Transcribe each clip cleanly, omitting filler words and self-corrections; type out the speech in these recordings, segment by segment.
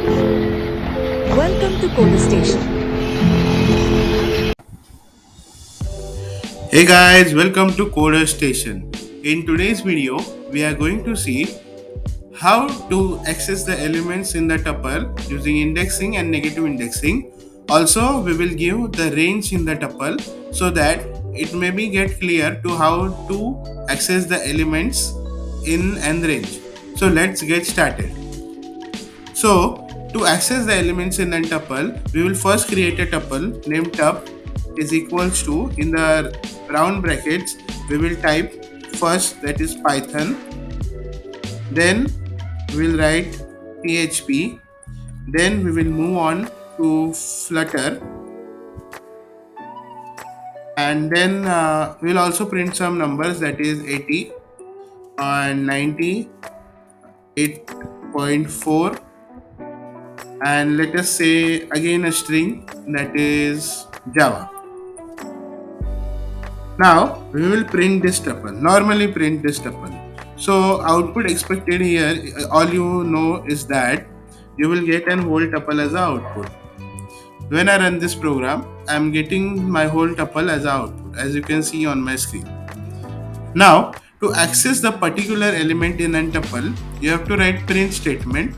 Welcome to Coder Station. Hey guys, welcome to Coder Station. In today's video, we are going to see how to access the elements in the tuple using indexing and negative indexing. Also, we will give the range in the tuple so that it may be get clear to how to access the elements in and range. So let's get started. So to access the elements in a tuple, we will first create a tuple named tup is equals to, in the round brackets, we will type first, that is Python, then we will write PHP, then we will move on to Flutter, and then we will also print some numbers, that is 80 and 90, 8.4, and let us say again a string, that is Java. Now we will print this tuple. Normally print this tuple. So output expected here, all you know is that you will get an whole tuple as a output. When I run this program, I am getting my whole tuple as a output, as you can see on my screen. Now to access the particular element in a tuple, you have to write print statement.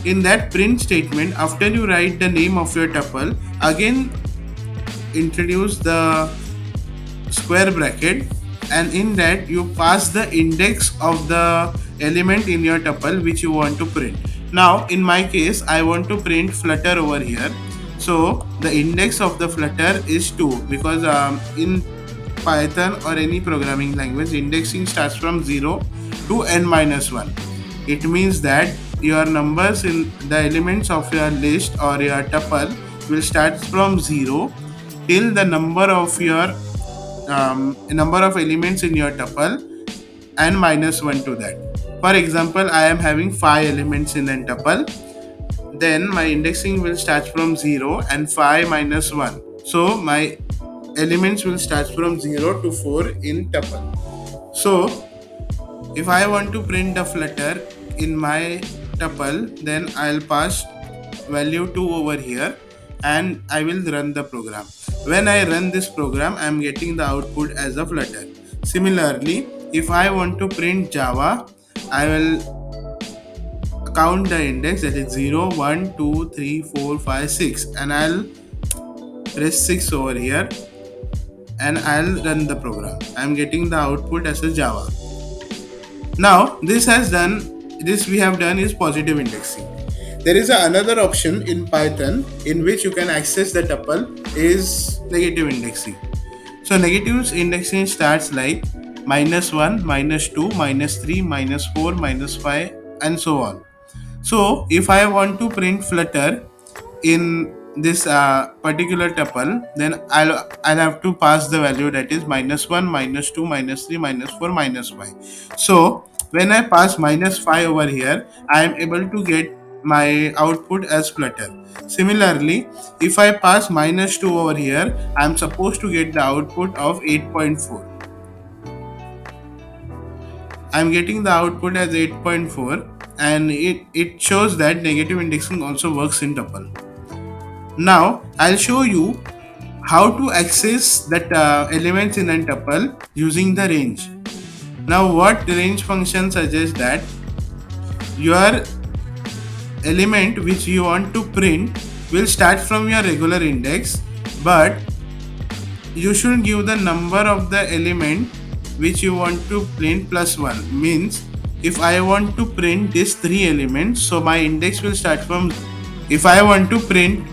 In that print statement, after you write the name of your tuple, again introduce the square bracket, and in that you pass the index of the element in your tuple which you want to print. Now in my case, I want to print Flutter over here, so the index of the Flutter is 2, because in Python or any programming language, indexing starts from 0 to n minus 1. It means that your numbers in the elements of your list or your tuple will start from 0 till the number of elements in your tuple and minus 1 to that. For example, I am having 5 elements in a tuple, then my indexing will start from 0 and 5 minus 1. So my elements will start from 0 to 4 in tuple. So if I want to print the Flutter in my tuple, then I'll pass value 2 over here and I will run the program. When I run this program, I am getting the output as a Flutter. Similarly, if I want to print Java, I will count the index, that is 0, 1, 2, 3, 4, 5, 6, and I'll press 6 over here and I'll run the program. I'm getting the output as a Java. Now this we have done is positive indexing. There is another option in Python in which you can access the tuple is negative indexing. So negative indexing starts like -1, -2, -3, -4, -5, and so on. So if I want to print Flutter in this particular tuple, then I'll have to pass the value, that is -1, -2, -3, -4, -5. So when I pass -5 over here, I am able to get my output as Flutter. Similarly, if I pass -2 over here, I am supposed to get the output of 8.4. I am getting the output as 8.4, and it shows that negative indexing also works in tuple. Now I'll show you how to access that elements in a tuple using the range. Now what range function suggests that your element which you want to print will start from your regular index, but you should give the number of the element which you want to print plus 1. Means if I want to print these 3 elements, so my index will start from, if I want to print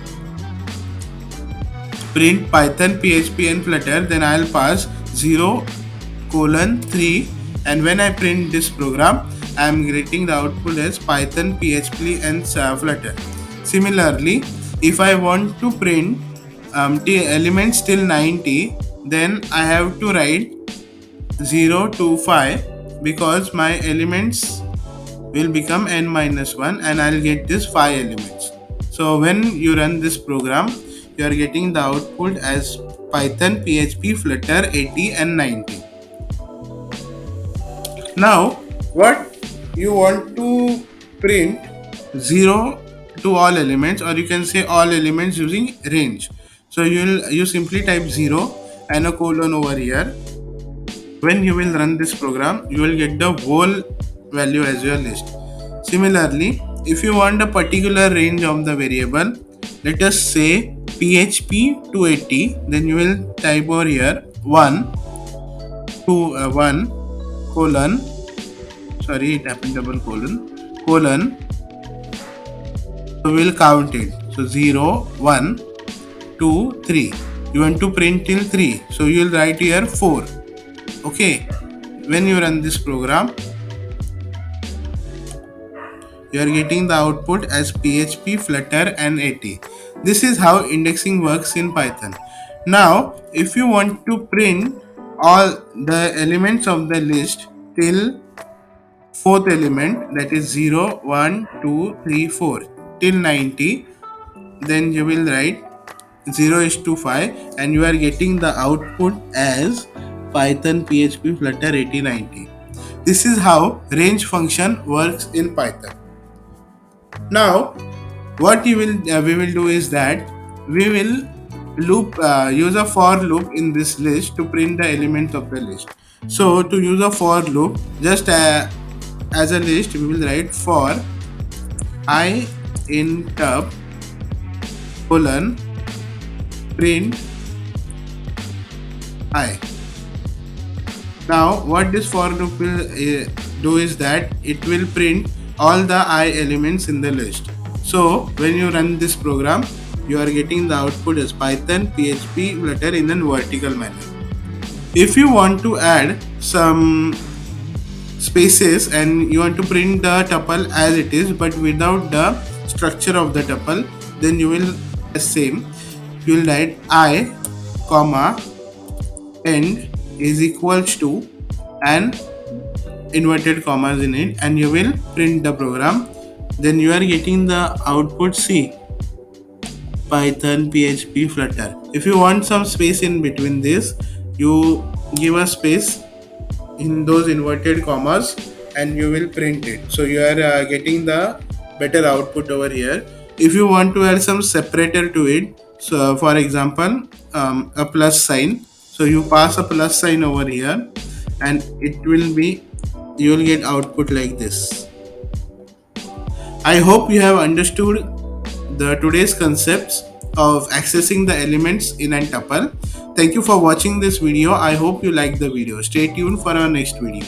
Python, PHP and Flutter, then I'll pass 0:3, and when I print this program, I am getting the output as Python, PHP and Flutter. Similarly, if I want to print elements till 90, then I have to write 0 to 5, because my elements will become n minus 1 and I'll get this 5 elements. So when you run this program, you are getting the output as Python, PHP, Flutter 80 and 90. Now what you want to print 0 to all elements, or you can say all elements using range. So you simply type 0 and a colon over here. When you will run this program, you will get the whole value as your list. Similarly, if you want a particular range of the variable, let us say php 280, then you will type over here 1 to 1 colon, sorry, it happened double colon, so we will count it. So 0 1 2 3. You want to print till 3, so you will write here 4. Okay, when you run this program, you are getting the output as PHP, Flutter and 80. This is how indexing works in Python. Now, if you want to print all the elements of the list till fourth element, that is 0, 1, 2, 3, 4 till 90, then you will write 0 is to 5 and you are getting the output as Python PHP Flutter 8090. This is how range function works in Python. Now, what we will do is that we will use a for loop in this list to print the elements of the list. So to use a for loop, just as a list, we will write for I in tub colon print I. Now what this for loop will do is that it will print all the I elements in the list. So when you run this program, you are getting the output as Python PHP Flutter in a vertical manner. If you want to add some spaces and you want to print the tuple as it is but without the structure of the tuple, then you will same. You will write I comma end is equals to and inverted commas in it, and you will print the program. Then you are getting the output C Python PHP Flutter. If you want some space in between this, you give a space in those inverted commas and you will print it. So you are getting the better output over here. If you want to add some separator to it, so for example a plus sign, so you pass a plus sign over here and it will be, you will get output like this. I hope you have understood the today's concepts of accessing the elements in a tuple. Thank you for watching this video. I hope you liked the video. Stay tuned for our next video.